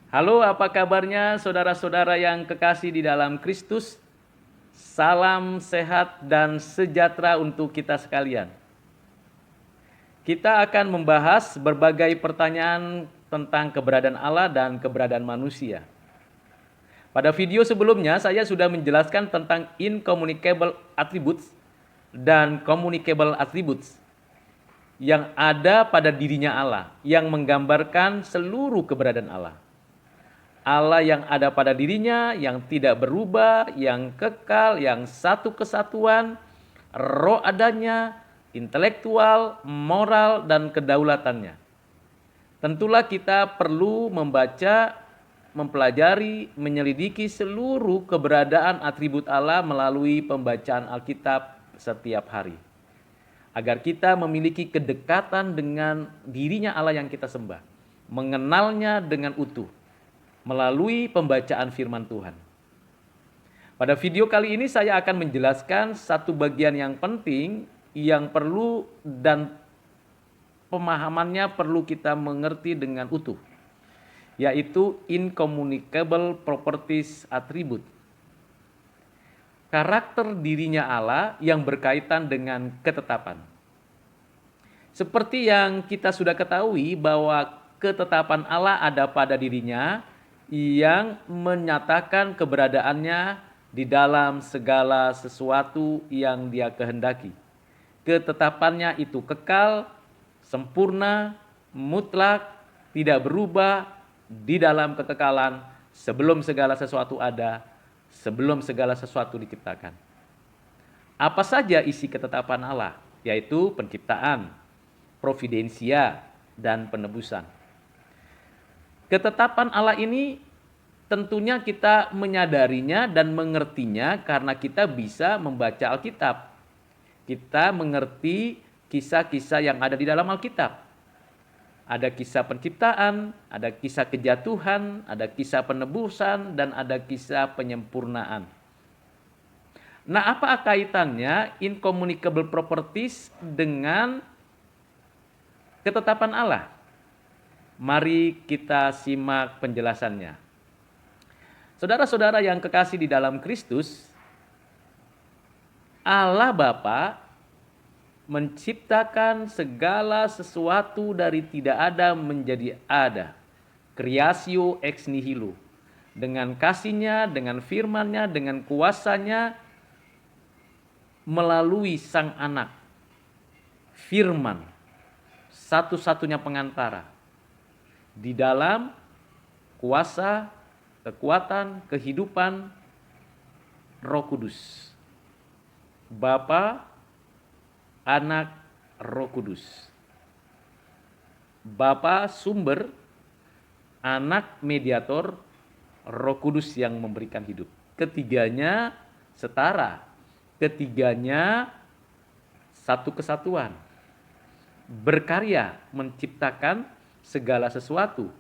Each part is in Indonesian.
Halo, apa kabarnya saudara-saudara yang kekasih di dalam Kristus? Salam sehat dan sejahtera untuk kita sekalian. Kita akan membahas berbagai pertanyaan tentang keberadaan Allah dan keberadaan manusia. Pada video sebelumnya saya sudah menjelaskan tentang incommunicable attributes dan communicable attributes yang ada pada dirinya Allah, yang menggambarkan seluruh keberadaan Allah. Allah yang ada pada dirinya, yang tidak berubah, yang kekal, yang satu kesatuan, roh adanya, intelektual, moral, dan kedaulatannya. Tentulah kita perlu membaca, mempelajari, menyelidiki seluruh keberadaan atribut Allah melalui pembacaan Alkitab setiap hari. Agar kita memiliki kedekatan dengan dirinya Allah yang kita sembah, mengenalnya dengan utuh melalui pembacaan firman Tuhan. Pada video kali ini saya akan menjelaskan satu bagian yang penting yang perlu dan pemahamannya perlu kita mengerti dengan utuh, yaitu incommunicable properties attribute. Karakter dirinya Allah yang berkaitan dengan ketetapan. Seperti yang kita sudah ketahui bahwa ketetapan Allah ada pada dirinya, yang menyatakan keberadaannya di dalam segala sesuatu yang Dia kehendaki. Ketetapannya itu kekal, sempurna, mutlak, tidak berubah di dalam kekekalan sebelum segala sesuatu ada, sebelum segala sesuatu diciptakan. Apa saja isi ketetapan Allah? Yaitu penciptaan, providensia, dan penebusan. Ketetapan Allah ini tentunya kita menyadarinya dan mengertinya karena kita bisa membaca Alkitab. Kita mengerti kisah-kisah yang ada di dalam Alkitab. Ada kisah penciptaan, ada kisah kejatuhan, ada kisah penebusan, dan ada kisah penyempurnaan. Nah, apa kaitannya incommunicable properties dengan ketetapan Allah? Mari kita simak penjelasannya. Saudara-saudara yang kekasih di dalam Kristus, Allah Bapa menciptakan segala sesuatu dari tidak ada menjadi ada. Creatio ex nihilo. Dengan kasih-Nya, dengan firman-Nya, dengan kuasa-Nya melalui Sang Anak. Firman, satu-satunya pengantara di dalam kuasa, kekuatan, kehidupan Roh Kudus. Bapa, Anak, Roh Kudus. Bapa sumber, Anak mediator, Roh Kudus yang memberikan hidup. Ketiganya setara, ketiganya satu kesatuan, berkarya menciptakan segala sesuatu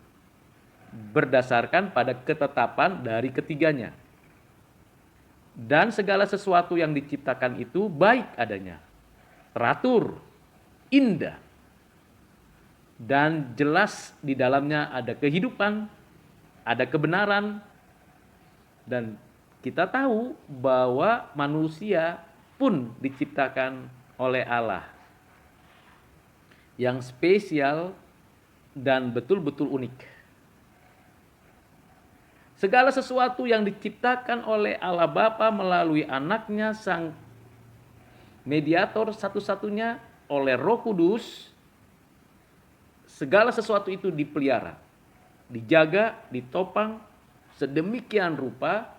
berdasarkan pada ketetapan dari ketiganya. Dan segala sesuatu yang diciptakan itu baik adanya, teratur, indah, dan jelas di dalamnya ada kehidupan, ada kebenaran, dan kita tahu bahwa manusia pun diciptakan oleh Allah yang spesial dan betul-betul unik. Segala sesuatu yang diciptakan oleh Allah Bapa melalui Anaknya, Sang Mediator satu-satunya, oleh Roh Kudus, segala sesuatu itu dipelihara, dijaga, ditopang sedemikian rupa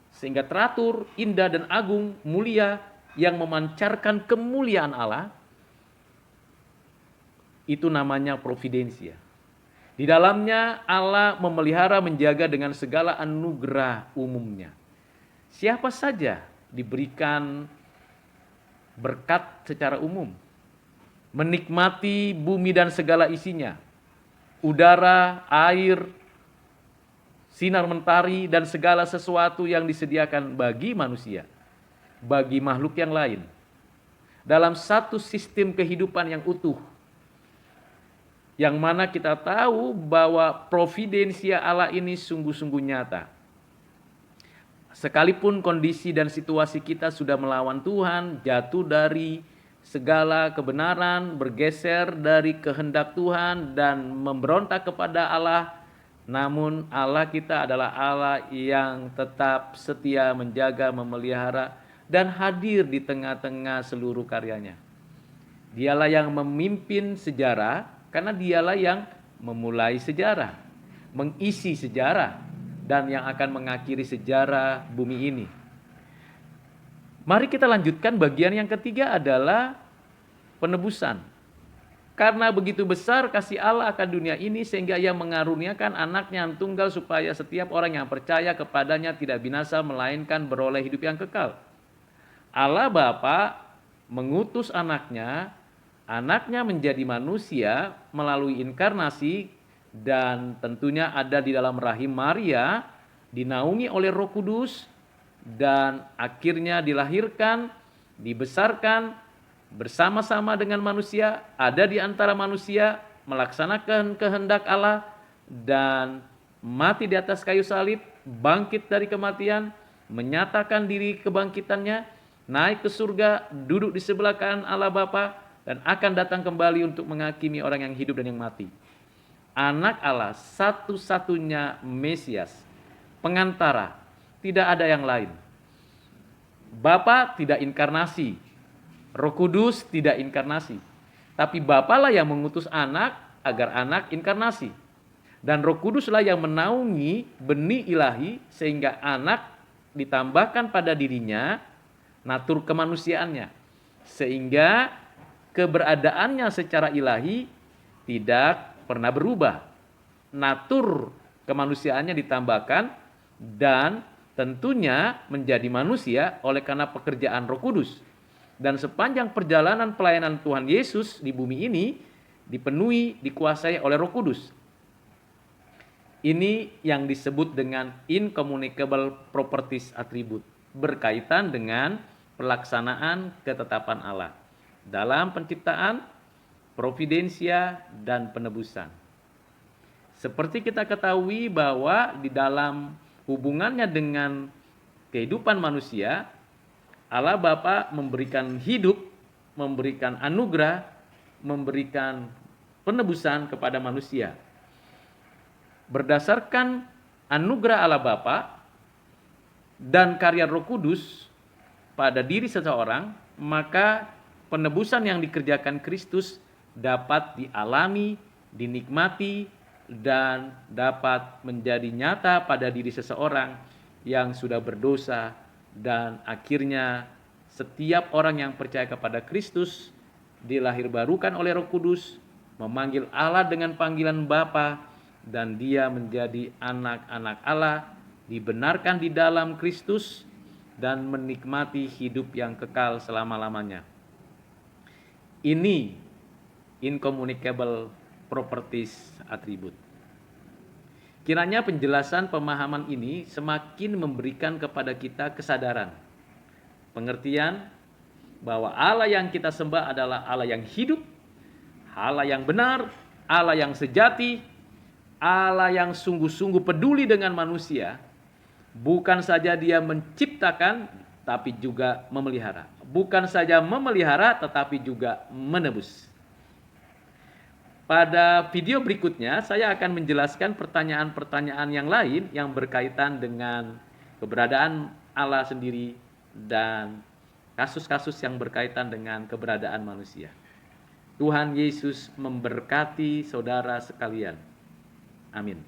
sehingga teratur, indah dan agung, mulia, yang memancarkan kemuliaan Allah. Itu namanya providensia. Di dalamnya Allah memelihara, menjaga dengan segala anugerah umumnya. Siapa saja diberikan berkat secara umum, menikmati bumi dan segala isinya, udara, air, sinar mentari, dan segala sesuatu yang disediakan bagi manusia, bagi makhluk yang lain, dalam satu sistem kehidupan yang utuh. yang mana kita tahu bahwa providensia Allah ini sungguh-sungguh nyata. Sekalipun kondisi dan situasi kita sudah melawan Tuhan, jatuh dari segala kebenaran, bergeser dari kehendak Tuhan dan memberontak kepada Allah, namun Allah kita adalah Allah yang tetap setia menjaga, memelihara, dan hadir di tengah-tengah seluruh karyanya. Dialah yang memimpin sejarah, karena dialah yang memulai sejarah, mengisi sejarah, dan yang akan mengakhiri sejarah bumi ini. Mari kita lanjutkan bagian yang ketiga adalah penebusan. Karena begitu besar kasih Allah akan dunia ini sehingga Ia mengaruniakan anaknya yang tunggal supaya setiap orang yang percaya kepadanya tidak binasa melainkan beroleh hidup yang kekal. Allah Bapa mengutus anaknya menjadi manusia melalui inkarnasi dan tentunya ada di dalam rahim Maria, dinaungi oleh Roh Kudus dan akhirnya dilahirkan, dibesarkan bersama-sama dengan manusia, ada di antara manusia, melaksanakan kehendak Allah dan mati di atas kayu salib, bangkit dari kematian, menyatakan diri kebangkitannya, naik ke surga, duduk di sebelah kanan Allah Bapa dan akan datang kembali untuk menghakimi orang yang hidup dan yang mati. Anak Allah satu-satunya Mesias, pengantara, tidak ada yang lain. Bapa tidak inkarnasi, Roh Kudus tidak inkarnasi, tapi Bapa lah yang mengutus anak agar anak inkarnasi. Dan Roh Kuduslah yang menaungi benih ilahi sehingga anak ditambahkan pada dirinya natur kemanusiaannya. Sehingga keberadaannya secara ilahi tidak pernah berubah. Natur kemanusiaannya ditambahkan dan tentunya menjadi manusia oleh karena pekerjaan Roh Kudus. Dan sepanjang perjalanan pelayanan Tuhan Yesus di bumi ini dipenuhi, dikuasai oleh Roh Kudus. Ini yang disebut dengan incommunicable properties attribute, berkaitan dengan pelaksanaan ketetapan Allah dalam penciptaan, providensia, dan penebusan. Seperti kita ketahui bahwa di dalam hubungannya dengan kehidupan manusia, Allah Bapa memberikan hidup, memberikan anugerah, memberikan penebusan kepada manusia. Berdasarkan anugerah Allah Bapa dan karya Roh Kudus pada diri seseorang, maka penebusan yang dikerjakan Kristus dapat dialami, dinikmati, dan dapat menjadi nyata pada diri seseorang yang sudah berdosa. Dan akhirnya setiap orang yang percaya kepada Kristus dilahirbarukan oleh Roh Kudus, memanggil Allah dengan panggilan Bapa, dan dia menjadi anak-anak Allah, dibenarkan di dalam Kristus dan menikmati hidup yang kekal selama-lamanya. Ini incommunicable properties attribute. Kiranya penjelasan pemahaman ini semakin memberikan kepada kita kesadaran, pengertian bahwa Allah yang kita sembah adalah Allah yang hidup, Allah yang benar, Allah yang sejati, Allah yang sungguh-sungguh peduli dengan manusia. Bukan saja Dia menciptakan, tapi juga memelihara. Bukan saja memelihara, tetapi juga menebus. Pada video berikutnya, saya akan menjelaskan pertanyaan-pertanyaan yang lain yang berkaitan dengan keberadaan Allah sendiri dan kasus-kasus yang berkaitan dengan keberadaan manusia. Tuhan Yesus memberkati saudara sekalian. Amin.